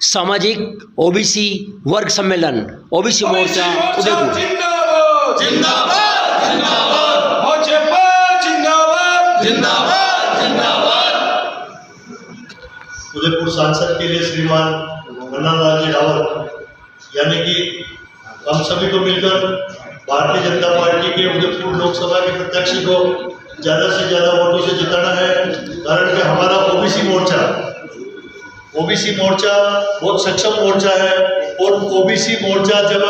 सामाजिक ओबीसी वर्ग सम्मेलन ओबीसी मोर्चा उदयपुर जिंदाबाद जिंदाबाद जिंदाबाद भाजपा जिंदाबाद जिंदाबाद जिंदाबाद। उदयपुर सांसद के लिए श्रीमान मन्नालाल जी रावत यानी कि हम सभी को मिलकर भारतीय जनता पार्टी के उदयपुर लोकसभा के प्रत्याशी को ज़्यादा से ज़्यादा वोटों से जिताना है। कारण कि हमारा ओबीसी मोर्चा बहुत सक्षम मोर्चा है और ओबीसी मोर्चा जब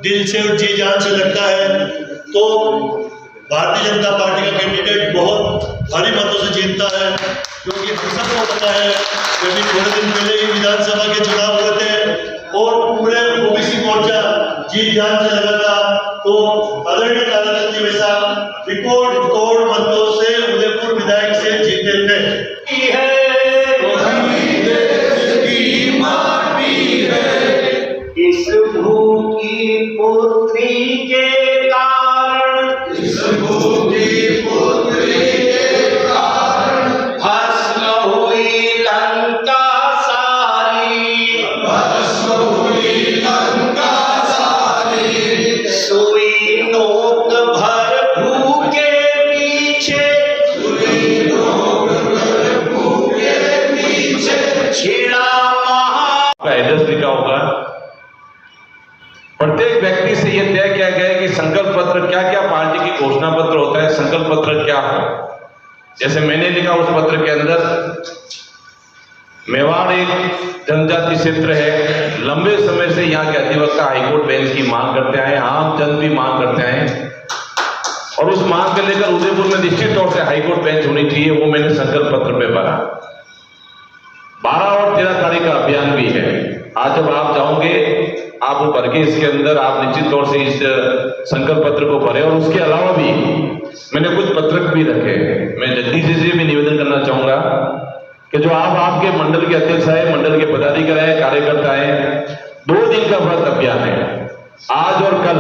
दिल से और जी जान से लगता है तो भारतीय जनता पार्टी का कैंडिडेट बहुत भारी मतों से जीतता है। क्योंकि हम सबको पता है कि अभी थोड़े दिन पहले ही विधानसभा के चुनाव हुए थे और पूरे ओबीसी मोर्चा जी जान से लगा था, तो आदरणीय ताराचंद वैसा रिकॉर्ड तोड़ मतों से उदयपुर विधायक से जीते थे। इस भूखी पुत्री के कारण, इस भूखी पुत्री के कारण भस्म हुई लंका सारी, भस्म हुई लंका सारी। सुई नोक भर भूखे पीछे, सुई नोक भर भूखे पीछे छिड़ा का एड्रेस लिखा होगा। प्रत्येक व्यक्ति से यह तय किया गया है कि संकल्प पत्र क्या क्या पार्टी की घोषणा पत्र होता है, संकल्प पत्र क्या है। जैसे मैंने लिखा उस पत्र के अंदर, मेवाड़ एक जनजाति क्षेत्र है, लंबे समय से यहाँ के अधिवक्ता हाईकोर्ट बेंच की मांग करते आए, आम जन भी मांग करते आए और उस मांग को लेकर उदयपुर में निश्चित तौर से हाईकोर्ट बेंच होनी चाहिए, वो मैंने संकल्प पत्र में भरा। 12 और 13 तारीख का अभियान भी है। आज जब आप जाओगे आप वो भर के इसके अंदर आप निश्चित तौर से इस संकल्प पत्र को भरें। और उसके अलावा भी मैंने कुछ पत्रक भी रखे। मैं जगदीश जी से भी निवेदन करना चाहूंगा कि जो आप आपके मंडल के अध्यक्ष है, मंडल के पदाधिकारी है, कार्यकर्ता है, 2 दिन का व्रत अभियान है, आज और कल।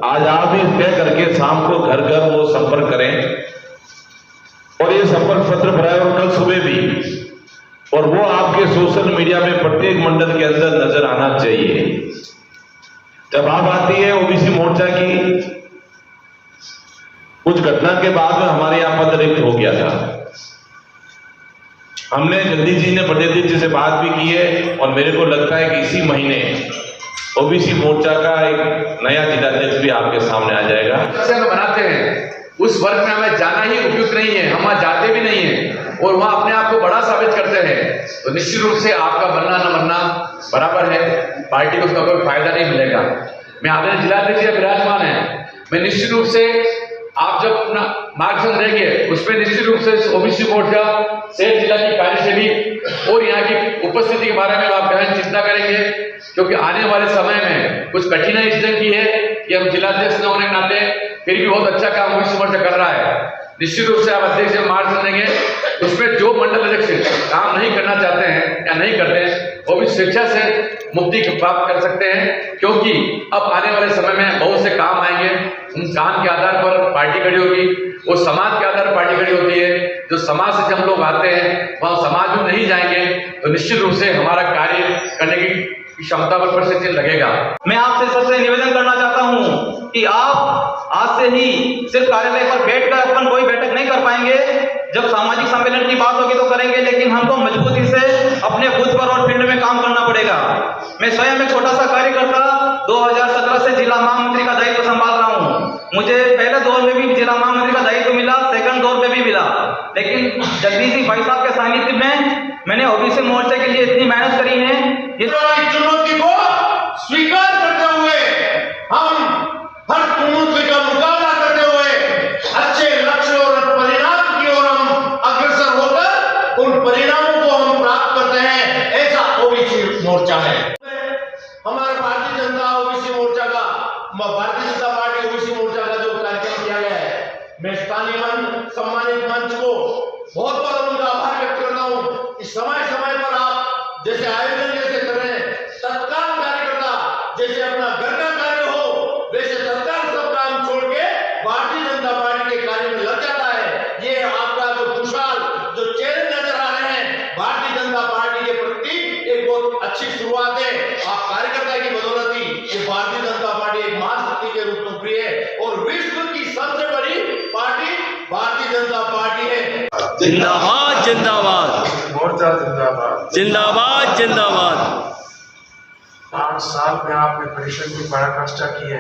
आज आप भी तय करके शाम को घर घर वो संपर्क करें और ये संपर्क पत्र भराए और कल सुबह भी, और वो आपके सोशल मीडिया में प्रत्येक मंडल के अंदर नजर आना चाहिए। जब आप आती है ओबीसी मोर्चा की कुछ घटना के बाद में हमारे यहां पद रिक्त हो गया था। हमने जगदीश जी ने बड़े जी से बात भी की है और मेरे को लगता है कि इसी महीने ओबीसी मोर्चा का एक नया जिलाध्यक्ष भी आपके सामने आ जाएगा। बनाते हैं उस वर्ग में हमें जाना ही उपयुक्त नहीं है, हम वहां जाते भी नहीं है और वहां अपने आप को बड़ा साबित करते हैं, तो निश्चित रूप से आपका बनना न बनना बराबर है, पार्टी को उसका कोई फायदा नहीं मिलेगा। मैं आदरणीय जिलाध्यक्ष विराजमान है, मैं निश्चित रूप से आप जब अपना मार्गदर्शन देंगे उसमें निश्चित रूप से ओबीसी मोर्चा शहर जिला की कार्यशैली और यहाँ की उपस्थिति के बारे में आप गहन चिंता करेंगे, क्योंकि आने वाले समय में कुछ कठिनाई इस ढंग की है कि हम जिलाध्यक्ष न होने के नाते फिर भी बहुत अच्छा काम ओबीसी मोर्चा कर रहा है। निश्चित रूप से आप अध्यक्ष मार्गदर्शन देंगे, उसमें जो मंडल अध्यक्ष काम नहीं करना चाहते हैं या नहीं करते हैं वो भी स्वेच्छा से मुक्ति प्राप्त कर सकते हैं, क्योंकि अब आने वाले समय में बहुत से काम आएंगे। उन काम के आधार पर पार्टी खड़ी होगी, वो समाज के आधार पर पार्टी खड़ी होती है। जो समाज से जब लोग आते हैं वहां समाज में नहीं जाएंगे तो निश्चित रूप से हमारा कार्य करने की क्षमता पर से लगेगा। मैं आपसे सबसे निवेदन करना चाहता हूं कि आप आज से ही सिर्फ कार्यालय पर बैठकर अपन कोई बैठक नहीं कर पाएंगे, जब सामाजिक सम्मेलन की बात होगी तो करेंगे, लेकिन हमको मजबूती से अपने बूथ पर और फील्ड में काम करना पड़ेगा। मैं स्वयं एक छोटा सा कार्यकर्ता 2017 से जिला महामंत्री का दायित्व संभाल रहा हूं। मुझे पहले दौर में भी जिला महामंत्री का दायित्व मिला, सेकंड दौर में भी मिला, लेकिन जगदीश जी भाई साहब के सानिध्य में मैंने ओबीसी मोर्चे के लिए इतनी मेहनत करी है। इस चुनौती को स्वीकार करते हुए हम हर चुनौती का मुकाबला करते हुए अच्छे लक्ष्य और परिणाम की ओर हम अग्रसर होकर उन परिणामों को हम प्राप्त करते हैं, ऐसा ओबीसी मोर्चा है। हमारा भारतीय जनता ओबीसी मोर्चा का भारतीय जनता पार्टी ओबीसी मोर्चा का जो कार्यक्रम किया गया है, मैं स्थानीय मंच सम्मानित मंच को बहुत बहुत उनका आभार व्यक्त करता हूँ। इस समय समय पर आप जैसे आयोजन जैसे करें, तत्काल कार्यकर्ता जैसे अपना घर का कार्य हो वैसे तत्काल सब अच्छी शुरुआत है। आप कार्यकर्ता की बदौलत ही ये भारतीय जनता पार्टी एक महाशक्ति के रूप में उभरी है और विश्व की सबसे बड़ी पार्टी भारतीय जनता पार्टी है। जिंदाबाद जिंदाबाद मोर्चा जिंदाबाद। जिंदाबाद जिंदाबाद। 5 साल में आपने परिश्रम की पराकाष्ठा की है।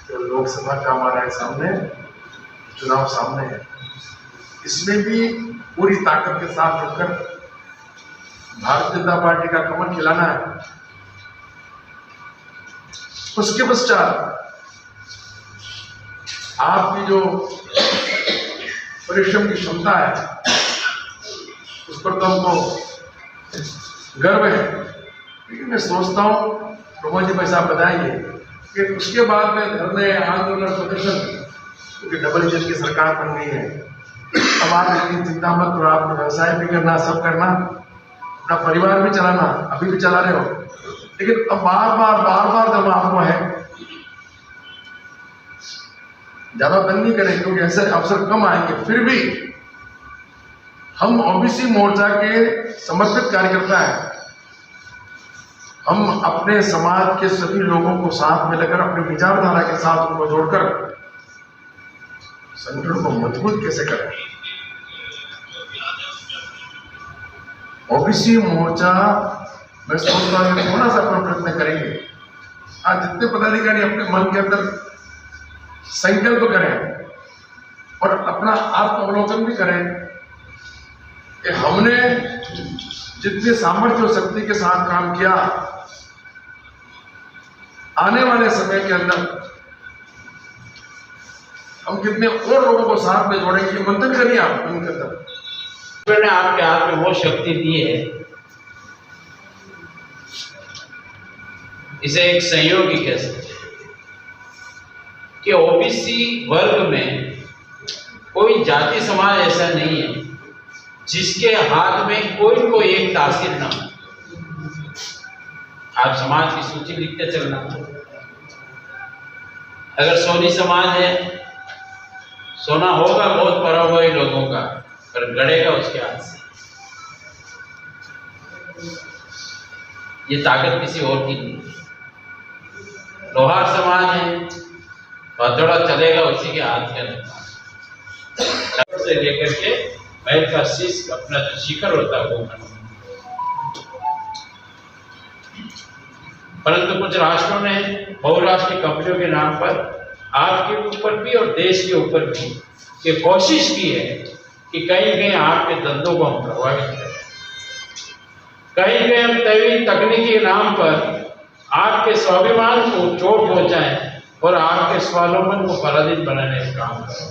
तो लोकसभा का हमारा सामने चुनाव सामने है, इसमें भी पूरी ताकत के साथ जुटकर भारतीय जनता पार्टी का कमल खिलाना है। उसके पश्चात आपकी जो परिश्रम की क्षमता है उस पर तो हमको गर्व है, लेकिन मैं सोचता हूँ प्रमोद जी पैसा बताएंगे कि उसके बाद में धरने, आंदोलन, प्रदर्शन, क्योंकि डबल इंजन की सरकार बन गई है। अब आप इतनी चिंता मत करो, आपको व्यवसाय भी करना, सब करना, अपना परिवार भी चलाना, अभी भी चला रहे हो, लेकिन अब बार बार जब आपको है ज्यादा तंग नहीं करें, क्योंकि ऐसे अवसर कम आएंगे। फिर भी हम ओबीसी मोर्चा के समर्पित कार्यकर्ता हैं। हम अपने समाज के सभी लोगों को साथ में लेकर अपनी विचारधारा के साथ उनको जोड़कर संगठन को मजबूत कैसे करें। ओबीसी मोर्चा मैं सोच रहा हूँ थोड़ा सा प्रयत्न करेंगे। आज जितने पदाधिकारी अपने मन के अंदर संकल्प करें और अपना आत्मावलोकन भी करें कि हमने जितने सामर्थ्य और शक्ति के साथ काम किया, आने वाले समय के अंदर हम कितने और लोगों को साथ में जोड़ेंगे। मंथन करिए आप उनके अंदर। ईश्वर ने आपके हाथ में वो शक्ति दी है, इसे एक संयोग ही कह सकते हैं कि ओबीसी वर्ग में कोई जाति समाज ऐसा नहीं है जिसके हाथ में कोई एक तासीर ना हो। आप समाज की सूची लिखते चलना, अगर सोनी समाज है, सोना होगा बहुत पड़ा हुआ ही लोगों का, पर गड़ेगा उसके हाथ से। ये ताकत किसी और की नहीं। लोहार समाज है, हथौड़ा चलेगा उसी के हाथ के अंदर से लेकर के महल का शीश, अपना जो शिखर होता है वो। परंतु कुछ राष्ट्रों ने बहुराष्ट्रीय कंपनियों के नाम पर आपके ऊपर भी और देश के ऊपर भी ये कोशिश की है कि कहीं कहीं आपके धंधों को हम प्रभावित करें, कहीं कहीं हम तकनीकी के नाम पर आपके स्वाभिमान को चोट पहुंचाएं और आपके स्वावलंबन को पराधीन बनाने का काम करें।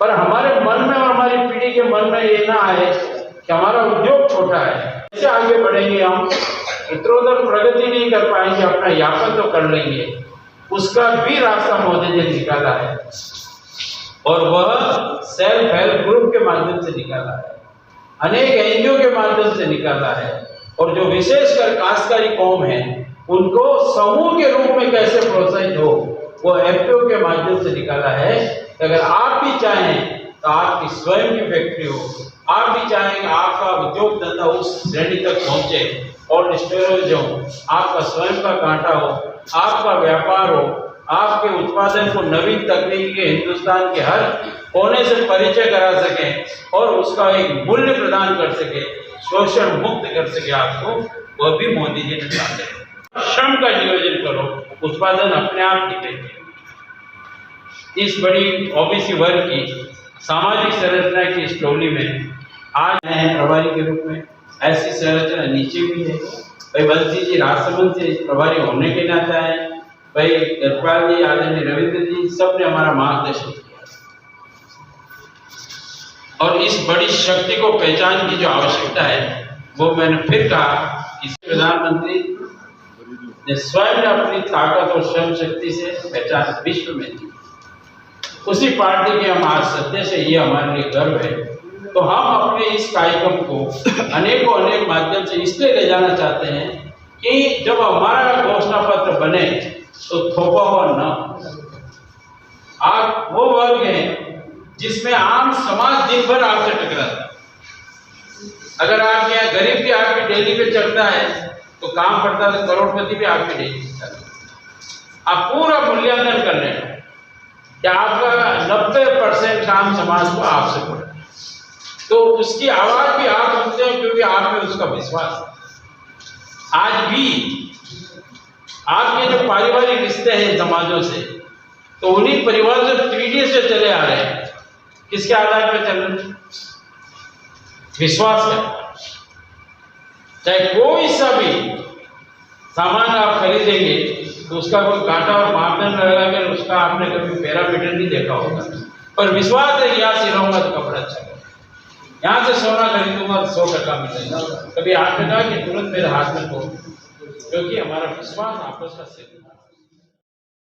पर हमारे मन में और हमारी पीढ़ी के मन में ये ना आए कि हमारा उद्योग छोटा है, कैसे आगे बढ़ेंगे, हम इधर-उधर प्रगति नहीं कर पाएंगे, अपना यापन तो कर लेंगे। उसका भी रास्ता मोदी जी ने निकाला है और वह सेल्फ हेल्प ग्रुप के माध्यम से निकाला है, अनेक एनजीओ के माध्यम से निकाला है। और जो विशेषकर काश्तकारी कौम है उनको समूह के रूप में कैसे प्रोत्साहित हो, वो एफपीओ के माध्यम से निकाला है। अगर आप भी चाहें तो आपकी स्वयं की फैक्ट्री हो, आप भी चाहें कि आपका उद्योग धंधा उस श्रेणी तक पहुंचे और स्टोरेज हो, आपका स्वयं का कांटा हो, आपका व्यापार हो, आपके उत्पादन को नवीन तकनीक के हिंदुस्तान के हर कोने से परिचय करा सके और उसका एक मूल्य प्रदान कर सके, शोषण मुक्त कर सके आपको, वह भी मोदी जी ने चाहते हैं। श्रम का नियोजन करो, उत्पादन अपने आप टिकेंगे। इस बड़ी ओबीसी वर्ग की सामाजिक संरचना की इस टोली में आज हैं प्रभारी के रूप में। ऐसी संरचना नीचे भी है। भाई बंसी जी राजसमंद से प्रभारी होने के नाते आए, भाई गढ़पाल जी, आदरणीय रविंद्र जी, सबने हमारा मार्गदर्शन किया और इस बड़ी शक्ति को पहचान की जो आवश्यकता है वो मैंने फिर कहा, इस प्रधानमंत्री ने स्वयं ने अपनी ताकत और श्रम शक्ति से पहचान विश्व में दी। उसी पार्टी के हम आज सत्य से ये हमारे लिए गर्व है। तो हम अपने इस कार्यक्रम को अनेक माध्यम से इसलिए ले जाना चाहते हैं कि जब हमारा घोषणा पत्र बने तो थोपा हुआ न। आप वो वर्ग हैं जिसमें आम समाज दिन भर आपसे टकराता है, अगर आपके यहाँ गरीब भी आपकी डेली पे चलता है तो काम पड़ता है, तो करोड़पति भी आपकी डेली पे चलता है। आप पूरा मूल्यांकन कर लेना कि आपका 90% काम समाज को आपसे पड़ा, तो उसकी आवाज भी आप सुनते हो क्योंकि आप में उसका विश्वास है। आज भी आपके जो पारिवारिक रिश्ते हैं समाजों से, तो उन्हीं परिवार से पीढ़ी से चले आ रहे हैं। किसके आधार पर चल रहे हैं? विश्वास का। चाहे कोई सा भी सामान आप खरीदेंगे तो उसका कोई कांटा और मापदंड लगा कर उसका आपने कभी पैरामीटर नहीं देखा होगा, पर विश्वास है कि यहाँ से रहूंगा तो कपड़ा अच्छा होगा, यहाँ से सोना खरीदूंगा तो 100% मिलेगा। कभी आपने कहा कि तुरंत मेरे हाथ में हो, क्योंकि हमारा विश्वास आपस का सिद्ध